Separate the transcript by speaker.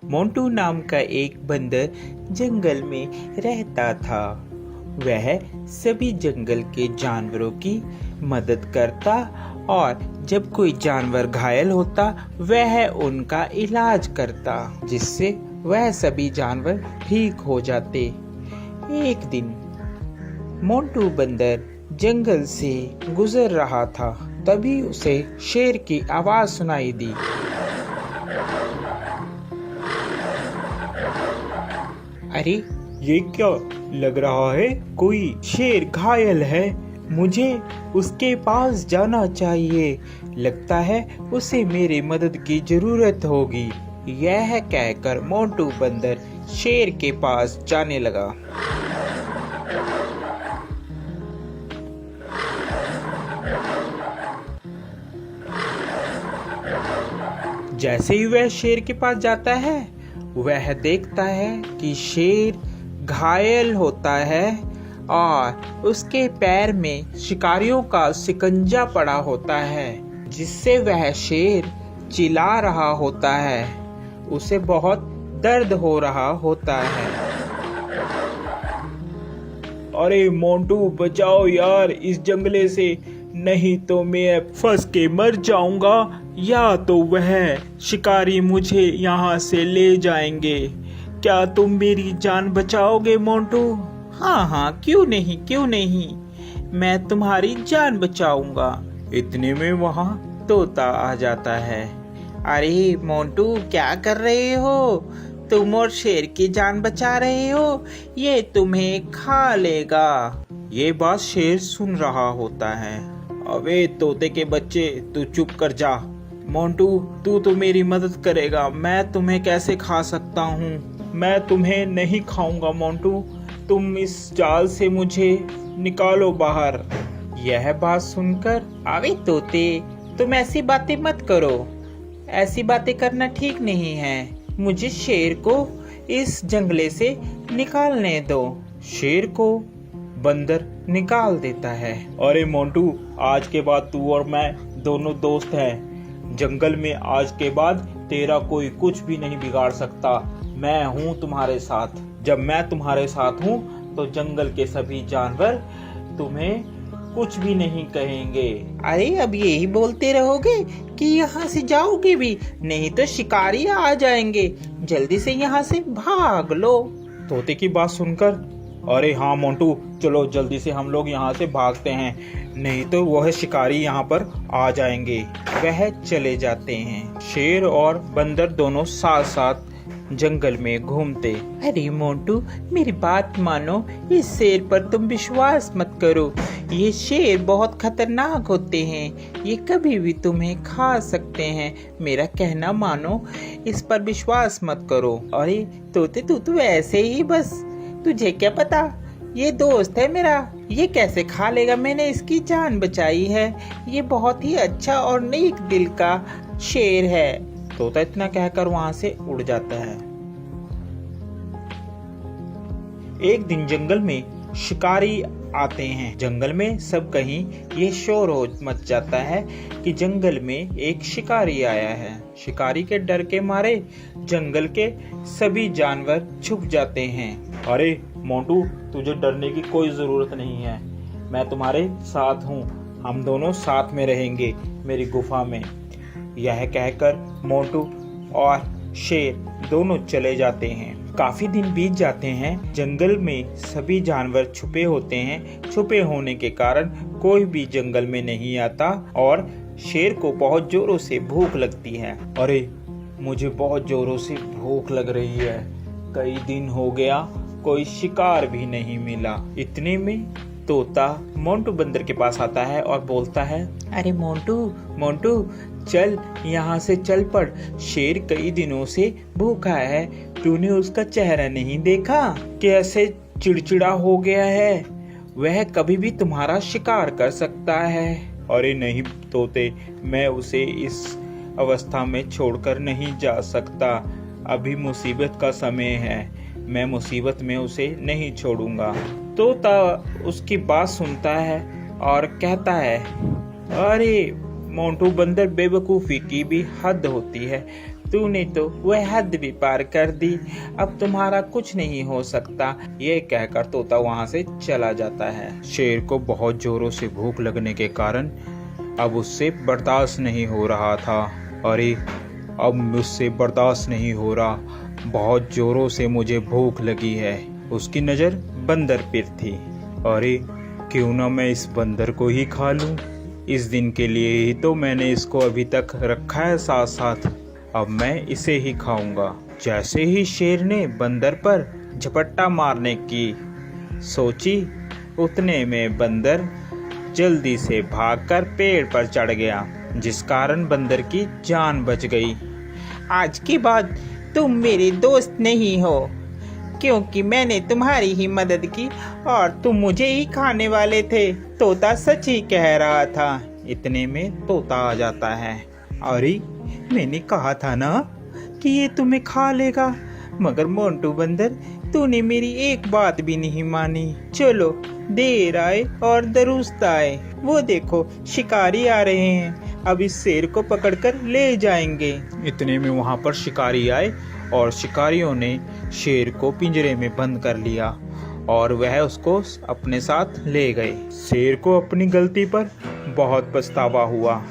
Speaker 1: मोंटू नाम का एक बंदर जंगल में रहता था। वह सभी जंगल के जानवरों की मदद करता और जब कोई जानवर घायल होता वह उनका इलाज करता, जिससे वह सभी जानवर ठीक हो जाते। एक दिन मोंटू बंदर जंगल से गुजर रहा था, तभी उसे शेर की आवाज सुनाई दी। अरे ये क्या लग रहा है, कोई शेर घायल है, मुझे उसके पास जाना चाहिए, लगता है उसे मेरी मदद की जरूरत होगी। यह कहकर मोंटू बंदर शेर के पास जाने लगा। जैसे ही वह शेर के पास जाता है वह देखता है कि शेर घायल होता है और उसके पैर में शिकारियों का शिकंजा पड़ा होता है, जिससे वह शेर चिल्ला रहा होता है। उसे बहुत दर्द हो रहा होता है।
Speaker 2: अरे मोंटू बचाओ यार इस जंगले से, नहीं तो मैं फंस के मर जाऊंगा या तो वह शिकारी मुझे यहाँ से ले जाएंगे। क्या तुम मेरी जान बचाओगे मोंटू?
Speaker 1: हाँ, क्यों नहीं, मैं तुम्हारी जान बचाऊंगा।
Speaker 2: इतने में वहाँ
Speaker 1: तोता आ जाता है। अरे मोंटू क्या कर रहे हो? तुम और शेर की जान बचा रहे हो, ये तुम्हें खा लेगा। ये बात शेर सुन रहा होता है।
Speaker 2: अबे तोते के बच्चे, तू चुप कर जा। मोंटू तू तो मेरी मदद करेगा, मैं तुम्हें कैसे खा सकता हूँ? मैं तुम्हें नहीं खाऊंगा मोंटू, तुम इस जाल से मुझे निकालो बाहर।
Speaker 1: यह बात सुनकर, अबे तोते तुम ऐसी बातें मत करो, ऐसी बातें करना ठीक नहीं है। मुझे शेर को इस जंगले से निकालने दो। शेर को बंदर निकाल देता है।
Speaker 2: अरे मोंटू, आज के बाद तू और मैं दोनों दोस्त हैं। जंगल में आज के बाद तेरा कोई कुछ भी नहीं बिगाड़ सकता। मैं हूँ तुम्हारे साथ। जब मैं तुम्हारे साथ हूँ तो जंगल के सभी जानवर तुम्हें कुछ भी नहीं कहेंगे।
Speaker 1: अरे अब यही बोलते रहोगे कि यहाँ से जाओगे भी, नहीं तो शिकारी आ जाएंगे। जल्दी से यहाँ से भाग लो।
Speaker 2: तोते की बात सुनकर, अरे हाँ मोंटू, चलो जल्दी से हम लोग यहाँ से भागते हैं, नहीं तो वह शिकारी यहाँ पर आ जाएंगे।
Speaker 1: वह चले जाते हैं।
Speaker 2: शेर और बंदर दोनों साथ साथ जंगल में घूमते।
Speaker 1: अरे मोंटू मेरी बात मानो, इस शेर पर तुम विश्वास मत करो। ये शेर बहुत खतरनाक होते हैं, ये कभी भी तुम्हें खा सकते हैं। मेरा कहना मानो, इस पर विश्वास मत करो। अरे तोते तू तो ऐसे ही बस, तुझे क्या पता, ये दोस्त है मेरा, ये कैसे खा लेगा, मैंने इसकी जान बचाई है। ये बहुत ही अच्छा और नेक दिल का शेर है।
Speaker 2: तोता इतना कहकर वहां से उड़ जाता है। एक दिन जंगल में शिकारी आते हैं। जंगल में सब कहीं ये शोर हो मच जाता है कि जंगल में एक शिकारी आया है। शिकारी के डर के मारे जंगल के सभी जानवर छुप जाते हैं। अरे मोंटू, तुझे डरने की कोई जरूरत नहीं है, मैं तुम्हारे साथ हूँ, हम दोनों साथ में रहेंगे मेरी गुफा में। यह कहकर मोंटू और शेर दोनों चले जाते हैं। काफी दिन बीत जाते हैं। जंगल में सभी जानवर छुपे होते हैं। छुपे होने के कारण कोई भी जंगल में नहीं आता और शेर को बहुत जोरों से भूख लगती है। अरे मुझे बहुत जोरों से भूख लग रही है, कई दिन हो गया कोई शिकार भी नहीं मिला। इतने में तोता मोंटू बंदर के पास आता है और बोलता है,
Speaker 1: अरे मोंटू चल यहाँ से चल पड़, शेर कई दिनों से भूखा है, तूने उसका चेहरा नहीं देखा, कैसे चिड़चिड़ा हो गया है, वह कभी भी तुम्हारा शिकार कर सकता है।
Speaker 2: अरे नहीं तोते, मैं उसे इस अवस्था में छोड़कर नहीं जा सकता, अभी मुसीबत का समय है, मैं मुसीबत में उसे नहीं छोड़ूंगा। तोता उसकी बात सुनता है और कहता है, अरे मोंटू बंदर, बेवकूफ़ी की भी हद होती है,
Speaker 1: तूने तो वह हद भी पार कर दी, अब तुम्हारा कुछ नहीं हो सकता। ये कहकर तोता वहाँ से चला जाता है।
Speaker 2: शेर को बहुत जोरों से भूख लगने के कारण अब उससे बर्दाश्त नहीं हो रहा था। अरे अब मुझसे बर्दाश्त नहीं हो रहा, बहुत जोरों से मुझे भूख लगी है। उसकी नज़र बंदर पर थी। अरे क्यों ना मैं इस बंदर को ही खा लूं। इस दिन के लिए ही तो मैंने इसको अभी तक रखा है साथ साथ, अब मैं इसे ही खाऊंगा। जैसे ही शेर ने बंदर पर झपट्टा मारने की सोची, उतने में बंदर जल्दी से भागकर पेड़ पर चढ़ गया, जिस कारण बंदर की जान बच गई।
Speaker 1: आज के बाद तुम मेरे दोस्त नहीं हो, क्योंकि मैंने तुम्हारी ही मदद की और तुम मुझे ही खाने वाले थे। तोता सच ही कह रहा था।
Speaker 2: इतने में तोता आ जाता है। अरे मैंने कहा था ना कि ये तुम्हें खा लेगा,
Speaker 1: मगर मोंटू बंदर, तूने मेरी एक बात भी नहीं मानी। चलो, देर आए और दुरुस्त आए। वो देखो, शिकारी आ रहे हैं, अब इस शेर को पकड़कर ले जाएंगे।
Speaker 2: इतने में वहां पर शिकारी आए और शिकारियों ने शेर को पिंजरे में बंद कर लिया और वह उसको अपने साथ ले गए। शेर को अपनी गलती पर बहुत पछतावा हुआ।